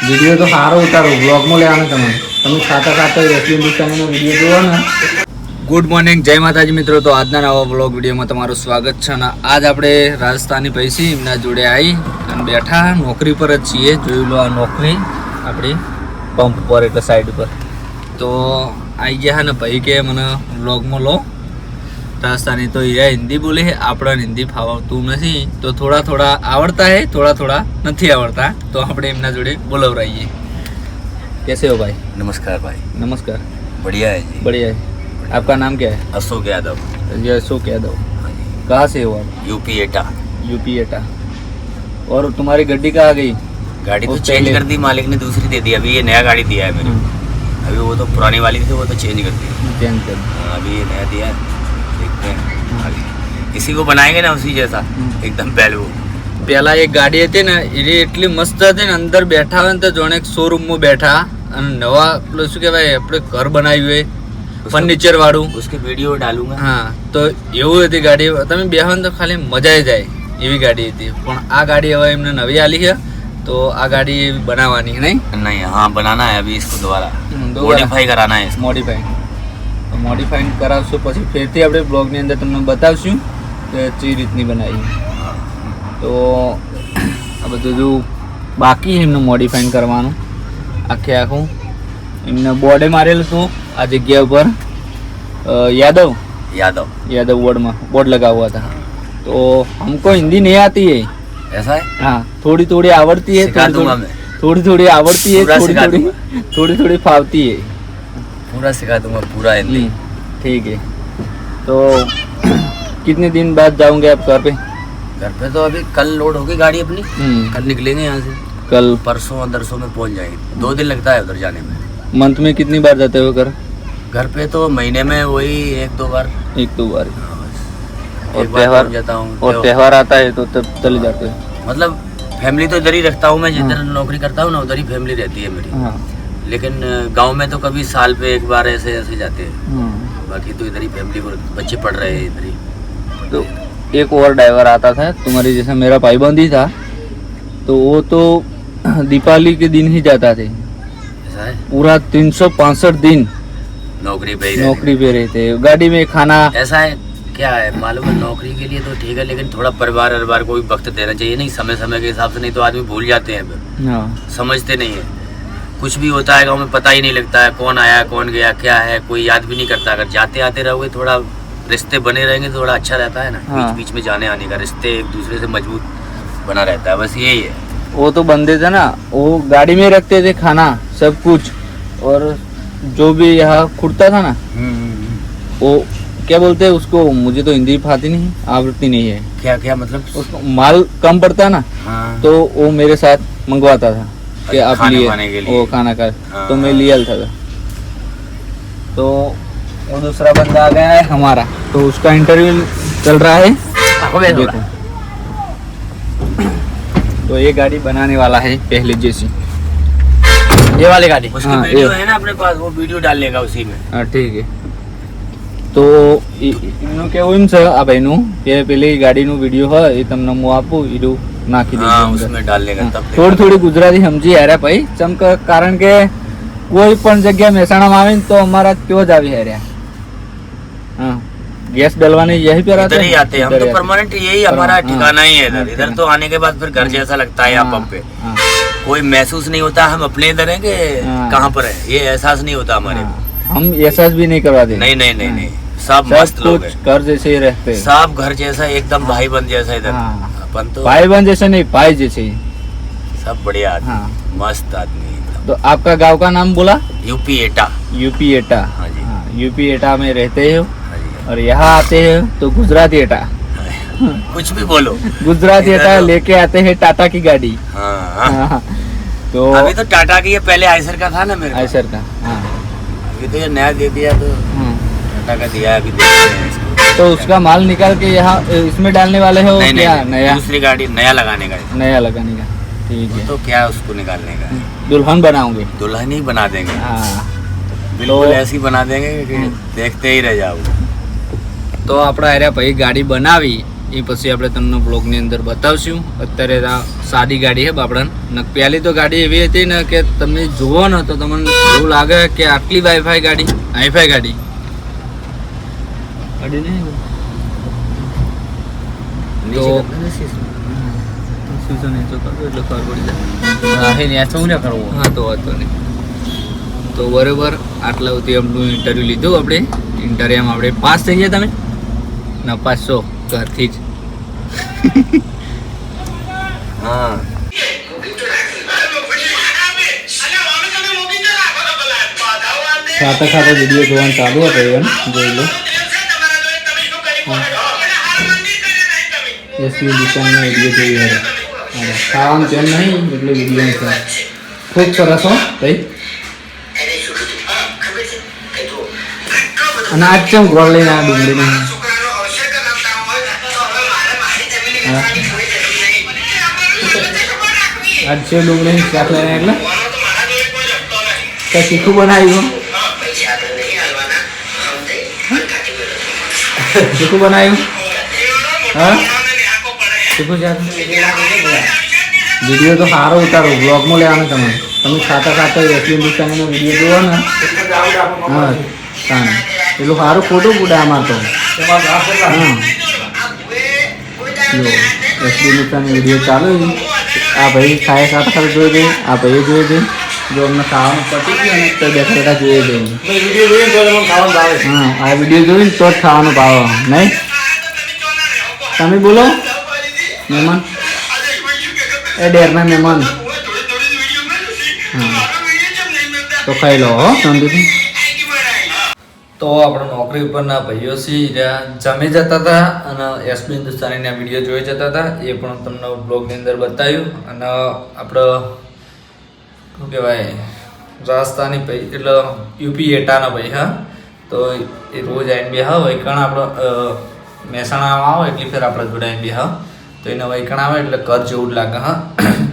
Video તો સારો ઉતારો, બ્લોગમાં લેવાનો તમે ખાતા ખાતા એસબી હિન્દુસ્તાનીનો વિડીયો જોવો ને. ગુડ મોર્નિંગ, જય માતાજી મિત્રો. તો આજના નવા બ્લોગ વિડીયોમાં તમારું સ્વાગત છે. અને આજ આપણે રાજસ્થાની પૈસી એમના જોડે આવી અને બેઠા નોકરી પર જ છીએ. જોઈ લો આ નોકરી આપણી પંપ પર એટલે સાઈડ પર. તો આવી ગયા ને ભાઈ કે મને બ્લોગમાં લો. રાજસ્થાની તો એ હિન્દી બોલે છે, આપણને હિન્દી ફાવતું નથી, તો થોડા થોડા આવડતા है, થોડા થોડા નથી આવડતા, તો આપણે એમના જોડે બોલવરાઈએ. कैसे हो भाई? नमस्कार भाई. नमस्कार. बढ़िया है जी. बढ़िया है. आपका नाम क्या है? अशोक यादव. ये अशोक यादव. कहाँ से हो आप? यूपी एटा. यूपी एटा. और तुम्हारी गड्डी कहाँ गई? गाड़ी तो चेंज कर दी, मालिक ने दूसरी दे दी. अभी ये नया गाड़ी दिया है मैंने. अभी वो तो पुरानी वाली थी, वो तो चेंज कर दी. चेंज कर दी. अभी ये नया दिया है, देखते हैं आगे. इसी को बनाएंगे ना उसी जैसा एकदम पहले. પહેલા એક ગાડી હતી ને એ એટલી મસ્ત હતી ને, અંદર બેઠા હોય ને તો જોણે શોરૂમમાં બેઠા અને નવા પેલું શું કહેવાય આપણે ઘર બનાવ્યું હોય ફર્નિચર વાળું, उसकी वीडियो डालूंगा. હા તો એવું હતી ગાડી. તમે બેહો ને તો ખાલી મજા જાય એવી ગાડી હતી. પણ આ ગાડી હવે એમને નવી આલી છે, તો આ ગાડી બનાવવાની નહીં. नहीं, हाँ बनाना है अभी इसको दोबारा मॉडिफाई कराना है इसको. મોડિફાઈન કરાવશું, પછી ફેરથી આપણે બ્લોગની અંદર તમને બતાવશું કે કઈ રીતની બનાવી. તો આ બધું જો બાકી છે એમને મોડિફાઈન કરવાનું આખે આખું. એમને બોર્ડે મારેલું હતું આ જગ્યા ઉપર यादव बोर्ड लगा हुआ था. तो हमको हिंदी नहीं आती है. ऐसा है? हाँ, थोड़ी थोड़ी आवड़ती है, थोड़ी आवड़ती है, थोड़ी फावती है. पूरा सिखा दूंगा, पूरा हिंदी. ठीक है. तो कितने दिन बाद जाओगे आप घर पे? घर पे तो अभी कल लोड होगी गाड़ी अपनी, कल निकलेंगे यहाँ से. कल परसों दरसों में पहुँच जाएंगे. 2 दिन लगता है उधर जाने में. मंथ में कितनी बार जाते हो घर? घर पे तो महीने में वही 1-2 बार. और त्योहार जाता हूँ. और त्योहार आता है तो तब चले जाते हो? मतलब फैमिली तो इधर ही रखता हूँ मैं, जिधर नौकरी करता हूँ ना उधर ही फैमिली रहती है मेरी. लेकिन गांव में तो कभी साल पे एक बार ऐसे जाते हैं. बाकी तो इधर ही फैमिली को, बच्चे पढ़ रहे हैं इधर ही. तो एक और ड्राइवर आता था तुम्हारी जैसा, मेरा भाईबंद ही था, तो वो तो दीपावली के दिन ही जाता थे. ऐसा है? पूरा 365 दिन नौकरी पे रहते. गाड़ी में खाना. ऐसा है, क्या है मालूम है, नौकरी के लिए तो ठीक है, लेकिन थोड़ा परिवार को भी वक्त देना चाहिए. नहीं समय समय के हिसाब से, नहीं तो आदमी भूल जाते हैं फिर. हाँ. समझते नहीं है. कुछ भी होता है गाँव में पता ही नहीं लगता है, कौन आया कौन गया क्या है, कोई याद भी नहीं करता. अगर जाते आते रहोगे, थोड़ा रिश्ते बने रहेंगे तो थोड़ा अच्छा रहता है ना. हाँ. बीच में जाने आने का रिश्ते एक दूसरे से मजबूत बना रहता है, बस यही है. वो तो बंदे थे ना, वो गाड़ी में रखते थे खाना सब कुछ, और जो भी यहाँ खुड़ता था ना, वो क्या बोलते हैं उसको, मुझे तो हिंदी आती नहीं, आवड़ती नहीं है. क्या मतलब उसको माल कम पड़ता है ना. हाँ. तो वो मेरे साथ मंगवाता था कि आप लिए वो खाना का. हाँ. तो मैं लिया था. तो वो दूसरा बंदा आ गया है हमारा, तो उसका इंटरव्यू चल रहा है. देखो, तो ये गाड़ी बनाने वाला है पहले जैसी, ये वाली गाड़ी. उसकी हाँ, वीडियो है ना अपने पास, वो वीडियो डाल लेगा उसी में. हाँ ठीक है. તો એનું કેવું એમ છે આ ભાઈનું કે પેલી ગાડીનું વિડીયો હોય એ તમને હું આપું, એનું નાખી हाँ, દઉં. उसमें डाल लेगा तब. થોડી ગુજરાતી સમજી હેર્યા ભાઈ, ચમ કે કારણ કે કોઈ પણ જગ્યા મહેસાણામાં આવે ને તો અમારા ત્યાં જ આવી હેર્યા. હા, गैस डलवाने यही पे इधर ही आते हैं हम तो परमानेंट, यही हमारा ठिकाना ही है इधर. इधर तो आने के बाद फिर घर जैसा लगता है. यहाँ पंप पे कोई महसूस नहीं होता हम अपने इधर हैं कि कहाँ पर है, ये एहसास नहीं होता हमारे को. हम एहसास भी नहीं करवाते. नहीं, सब मस्त लोग हैं. घर जैसे ही रहते हैं, सब घर जैसा एकदम भाई बंद जैसा इधर. अपन तो भाई बंद जैसे नहीं, भाई जैसे ही. सब बढ़िया आदमी, मस्त आदमी. तो आपका गांव का नाम बोला? यूपी एटा. यूपी एटा. हाँ जी. यूपी एटा में रहते हो और यहाँ आते हैं तो गुजराती एटा. कुछ भी बोलो, गुजराती एटा लेके आते हैं टाटा की गाड़ी. हाँ. तो अभी तो टाटा की है, पहले आयसर का था ना मेरे पास. आयसर का. हाँ. अभी तो ये नया दे दिया, तो टाटा का दिया है, अभी देखते हैं इसको. तो उसका माल निकाल के यहाँ इसमें डालने वाले हो? नहीं, क्या नहीं, नया दूसरी गाड़ी नया लगाने का है. नया लगाने का. ठीक है. तो क्या उसको निकालने का है, दुल्हन बनाओगे? दुल्हन ही बना देंगे. हाँ, बिल्कुल ऐसी बना देंगे कि देखते ही रह जाओ. તો આપણા એરિયા ભાઈ ગાડી બનાવી એ પછી આપણે તમને બ્લોગની અંદર બતાવશું. અત્યારે આ સાદી ગાડી છે બાપડાને. ને પહેલી તો ગાડી એવી હતી ને કે તમે જુઓ ને તો તમને એવું લાગે કે આટલી હાઈફાઈ ગાડી ગાડી નહીં તો હા તો વાંધો નહીં. તો બરોબર આટલા સુધી એમનું ઇન્ટરવ્યૂ લીધું આપણે. ઇન્ટરવ્યુમાં આપણે પાસ થઈ ગયા. તમે ના 500 ઘરથી જ हाँ ખાતા ખાતા વિડીયો જોવાનું ચાલુ હતો ઇવન જોઈ લો. એસપી દુકાનનો વિડીયો જોઈ હતો. ખાવાનું તેમ નહીં એટલે વિડીયો છે. ખૂબ સરસ હો ભાઈ. અને આજ ચમ ગોળ લઈને આ ડુંગળી નહીં આજ છે ડુંગળી શાક લઈને એટલે કઈ તીખું બનાવ્યું તીખું બનાવ્યું હા તીખું શાક વિડીયો તો સારો ઉતારો બ્લોગમાં લેવાનો તમે ખાતા ખાતા એસબી દુકાનનો વિડીયો જોવો ને હા તાને પેલું સારું ખોટું પૂડે આમાં તો હા એસબી દુકાનનો વિડીયો ચાલુ. આ ભાઈ ખાય ખાતા ખાતા જોઈ દે. આ ભાઈએ જોઈ દે. જો અમને ખાવાનું પતી ગયું ને તો બેઠા બેઠા જોઈએ દે. હા આ વિડીયો જોઈને તો જ ખાવાનું ભાવે નહીં. તમે બોલો મહેમાન એ ડેરના મહેમાન હા તો ખાઈ લો હો શાંતિથી. તો આપણે નોકરી ઉપરના ભાઈઓ જમી જતા હતા અને એસબી હિન્દુસ્તાનીના વિડીયો જોઈ જતા હતા. એ પણ તમને બ્લોગની અંદર બતાવ્યું. અને આપણે શું કહેવાય રાજસ્થાની ભાઈ એટલે યુપી એટાના ભાઈ હા. તો એ રોજ આવીને બે હા વૈકણ આપણે મહેસાણામાં આવે એટલી ફેર આપણે જોડાઈને બે હા. તો એને વૈકણ આવે એટલે ઘર જેવું જ લાગે હા.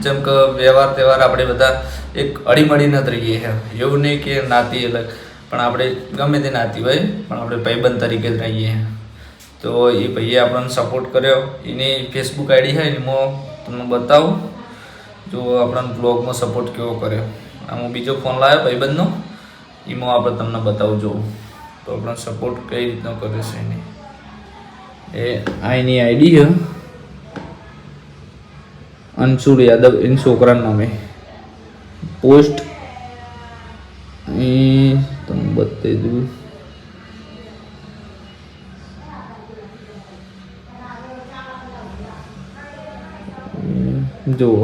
જેમ કે વ્યવહાર તહેવાર આપણે બધા એક અડીમળીને જ રહીએ છે. એવું નહીં કે નાતી અલગ પણ આપણે ગમે તે નાતી હોય પણ આપણે ભાઈબંધ તરીકે જ રહીએ. તો એ ભાઈએ આપણને સપોર્ટ કર્યો. એની ફેસબુક આઈડી છે એમાં તમને બતાવું. જો આપણને બ્લોગમાં સપોર્ટ કેવો કર્યો. આમાં બીજો ફોન લાવ્યો ભાઈબંધનો એમાં આપણે તમને બતાવું જોઉં તો આપણને સપોર્ટ કઈ રીતનો કર્યો છે એને. એ આ એની આઈડી છે અંશુર યાદવ એની છોકરાના નામે પોસ્ટ એ તમને બતાવી દઉં. જુઓ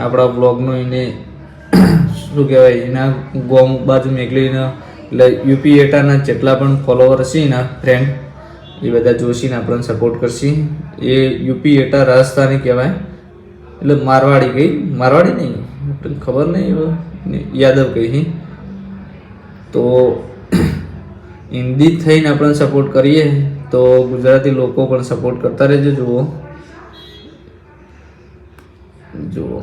આપણા બ્લોગનો એને શું કહેવાય એના ગોમ બાજુ મેકલીને એટલે યુપી એટાના જેટલા પણ ફોલોવર છે એના ફ્રેન્ડ એ બધા જોશીને આપણને સપોર્ટ કરશે. એ યુપી એટા રાજસ્થાની કહેવાય એટલે મારવાડી ગઈ મારવાડી નહીં આપણને ખબર નહીં યાદવ કહી. તો હિન્દી થઈને આપણને સપોર્ટ કરીએ તો ગુજરાતી લોકો પણ સપોર્ટ કરતા રહેજો. જુઓ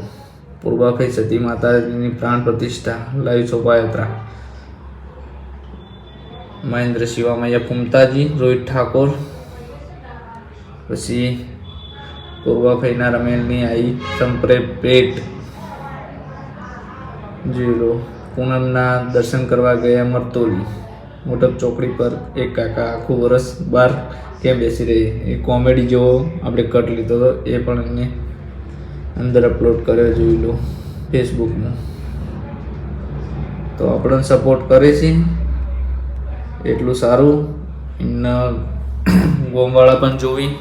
પૂર્વાભાઈ સતી માતાજીની પ્રાણ પ્રતિષ્ઠા લાઈવ શોભાયાત્રા મહેન્દ્ર શિવામૈયા પુમતાજી રોહિત ઠાકોર પછી પૂર્વાભાઈના રમેલની આઈ સંપરે પેટ જોઈ લો. પૂનમના દર્શન કરવા ગયા મરતોલી મોટપ ચોકડી પર એક કાકા આખું વર્ષ બહાર કેમ બેસી રહી એ કોમેડી જેવો આપણે કટ લીધો હતો એ પણ એમને અંદર અપલોડ કર્યો જોઈ લો ફેસબુકમાં. તો આપણને સપોર્ટ કરે છે એટલું સારું. એમના ગોમવાળા પણ જોવી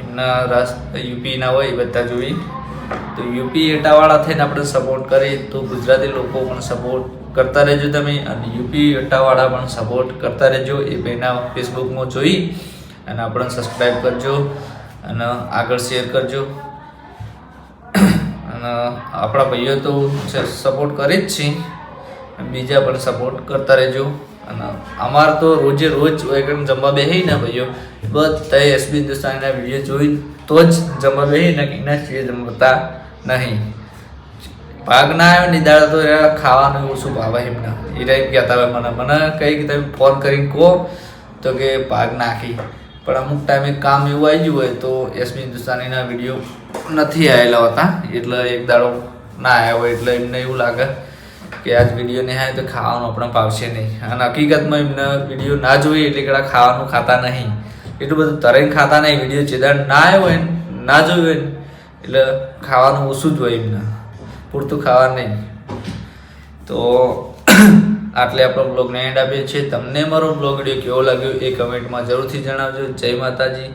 એમના યુપીના હોય એ બધા જોઈ. તો યુપી એટાવાળા થઈને આપણે સપોર્ટ કરીએ તો ગુજરાતી લોકો પણ સપોર્ટ કરતા રહેજો તમે. અને યુપી એટાવાળા પણ સપોર્ટ કરતા રહેજો. એ ભાઈના ફેસબુકમાં જોઈ અને આપણને સબસ્ક્રાઈબ કરજો અને આગળ શેર કરજો. અને આપણા ભાઈઓ તો સપોર્ટ કરે જ છે બીજા પણ સપોર્ટ કરતા રહેજો. અને અમારે તો રોજે રોજ જમવા બેસી ને ભાઈઓ બધા એસબી હિન્દુસ્તાનીના વિડીયો જોઈ તો જ જમવા બેસી ને એના સિવાય જમતા નહીં. ભાગ ના આવ્યો ને દાડા તો ખાવાનું ઓછું ભાવે એમને. એ રહી કહેતા હોય મને કહી કે તમે ફોન કરીને કહો તો કે ભાગ નાખી પણ અમુક ટાઈમે કામ એવું આવી ગયું હોય તો યશમી હિન્દુસ્તાનીના વિડીયો નથી આવેલા હોતા, એટલે એક દાડો ના આવ્યા હોય એટલે એમને એવું લાગે કે આજ વિડીયો નહીં આવે તો ખાવાનું આપણે ભાવશે નહીં. અને હકીકતમાં એમને વિડીયો ના જોઈએ એટલે કડા ખાવાનું ખાતા નહીં, એટલું બધું તરાઈને ખાતા નહીં. વિડીયો ચેદાર ના આવ્યો હોય ને ના જોયું હોય ને એટલે ખાવાનું ઓછું જ હોય એમને, પૂરતું ખાવા નહીં. તો આટલે આપણો બ્લોગને એન્ડ આપીએ છીએ. તમને મારો બ્લોગ વિડીયો કેવો લાગ્યો એ કમેન્ટમાં જરૂરથી જણાવજો. જય માતાજી.